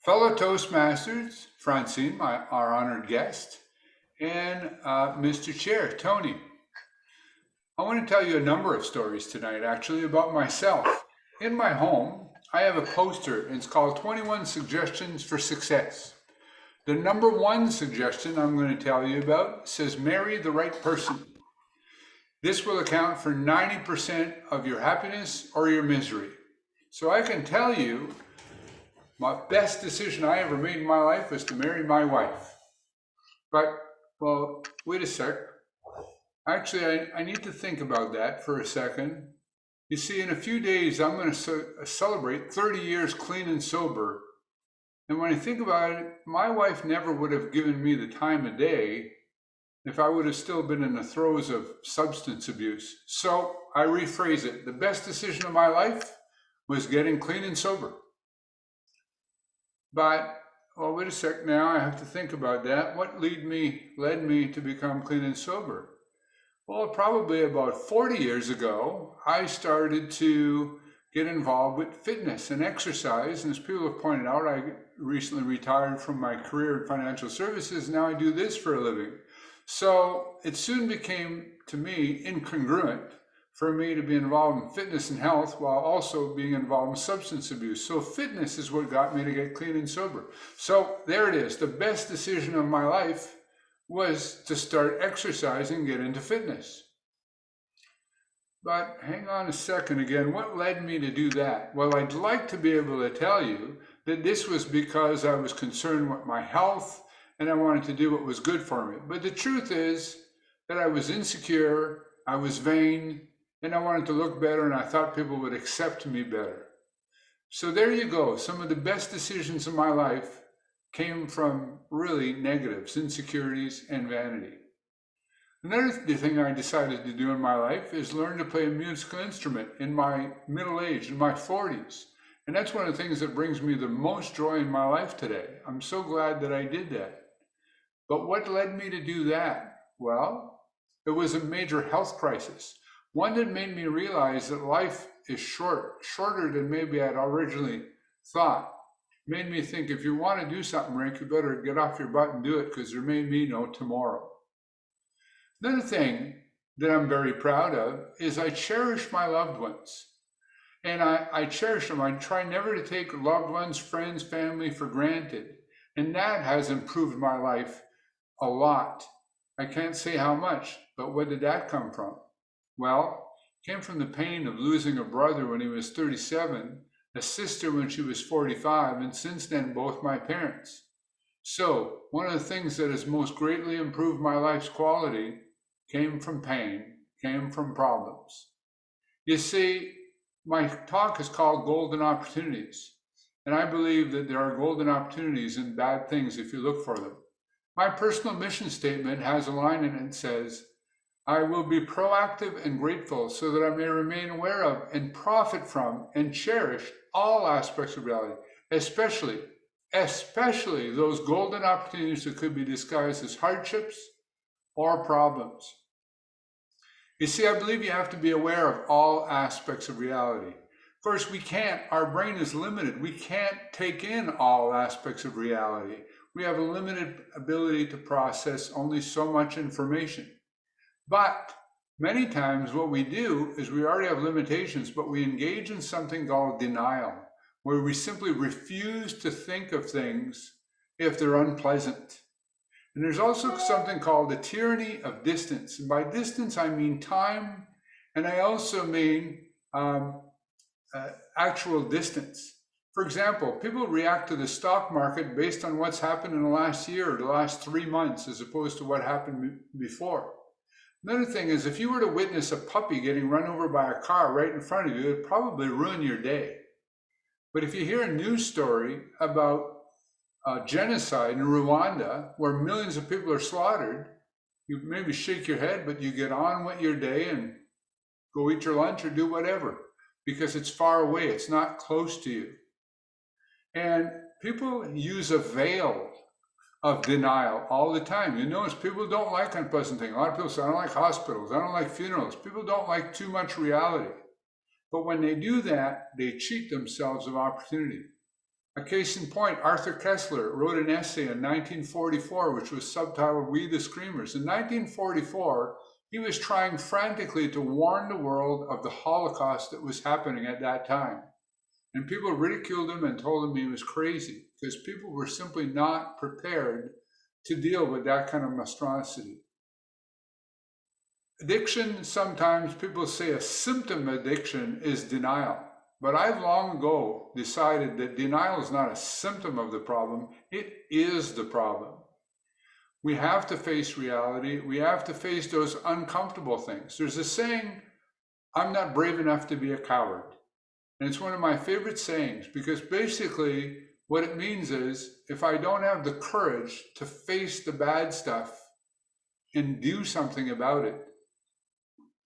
Fellow Toastmasters, Francine, our honored guest, and Mr. Chair, Tony. I want to tell you a number of stories tonight, actually, about myself. In my home, I have a poster, and it's called 21 Suggestions for Success. The number one suggestion I'm going to tell you about says marry the right person. This will account for 90% of your happiness or your misery. So I can tell you my best decision I ever made in my life was to marry my wife. But, well, wait a sec. Actually, I need to think about that for a second. You see, in a few days, I'm going to celebrate 30 years clean and sober. And when I think about it, my wife never would have given me the time of day if I would have still been in the throes of substance abuse. So I rephrase it. The best decision of my life was getting clean and sober. But, well, wait a sec now, I have to think about that. What led me to become clean and sober? Well, probably about 40 years ago, I started to get involved with fitness and exercise. And as people have pointed out, I recently retired from my career in financial services. Now I do this for a living. So it soon became, to me, incongruent for me to be involved in fitness and health while also being involved in substance abuse. So fitness is what got me to get clean and sober. So there it is. The best decision of my life was to start exercising and get into fitness. But hang on a second again, what led me to do that? Well, I'd like to be able to tell you that this was because I was concerned with my health and I wanted to do what was good for me. But the truth is that I was insecure, I was vain, and I wanted to look better, and I thought people would accept me better. So there you go. Some of the best decisions in my life came from really negatives, insecurities, and vanity. Another thing I decided to do in my life is learn to play a musical instrument in my middle age, in my 40s. And that's one of the things that brings me the most joy in my life today. I'm so glad that I did that. But what led me to do that? Well, it was a major health crisis. One that made me realize that life is shorter than maybe I'd originally thought. Made me think, if you want to do something, Rick, you better get off your butt and do it, because there may be no tomorrow. Another thing that I'm very proud of is I cherish my loved ones. And I cherish them. I try never to take loved ones, friends, family for granted. And that has improved my life a lot. I can't say how much, but where did that come from? Well, it came from the pain of losing a brother when he was 37, a sister when she was 45, and since then, both my parents. So, one of the things that has most greatly improved my life's quality came from pain, came from problems. You see, my talk is called Golden Opportunities, and I believe that there are golden opportunities in bad things if you look for them. My personal mission statement has a line in it that says, I will be proactive and grateful so that I may remain aware of and profit from and cherish all aspects of reality, especially those golden opportunities that could be disguised as hardships or problems. You see, I believe you have to be aware of all aspects of reality. Of course, our brain is limited. We can't take in all aspects of reality. We have a limited ability to process only so much information. But many times what we do is we already have limitations, but we engage in something called denial, where we simply refuse to think of things if they're unpleasant. And there's also something called the tyranny of distance. And by distance, I mean time, and I also mean actual distance. For example, people react to the stock market based on what's happened in the last year or the last 3 months, as opposed to what happened before. Another thing is, if you were to witness a puppy getting run over by a car right in front of you, it would probably ruin your day. But if you hear a news story about genocide in Rwanda, where millions of people are slaughtered, you maybe shake your head, but you get on with your day and go eat your lunch or do whatever, because it's far away, it's not close to you. And people use a veil of denial all the time. You notice people don't like unpleasant things. A lot of people say, I don't like hospitals, I don't like funerals. People don't like too much reality. But when they do that, they cheat themselves of opportunity. A case in point, Arthur Koestler wrote an essay in 1944, which was subtitled We the Screamers. In 1944, he was trying frantically to warn the world of the Holocaust that was happening at that time. And people ridiculed him and told him he was crazy because people were simply not prepared to deal with that kind of monstrosity. Addiction, sometimes people say a symptom of addiction is denial. But I've long ago decided that denial is not a symptom of the problem, it is the problem. We have to face reality. We have to face those uncomfortable things. There's a saying, I'm not brave enough to be a coward. And it's one of my favorite sayings because basically what it means is if I don't have the courage to face the bad stuff and do something about it,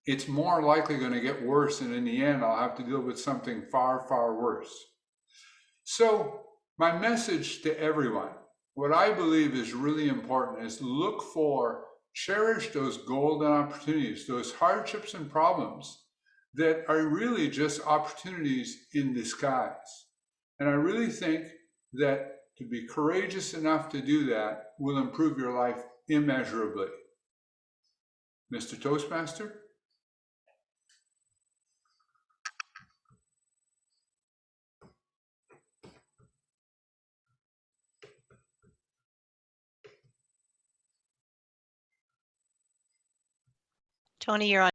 it's more likely going to get worse. And in the end, I'll have to deal with something far, far worse. So my message to everyone, what I believe is really important is look for, cherish those golden opportunities, those hardships and problems that are really just opportunities in disguise. And I really think that to be courageous enough to do that will improve your life immeasurably. Mr. Toastmaster? Tony, you're on.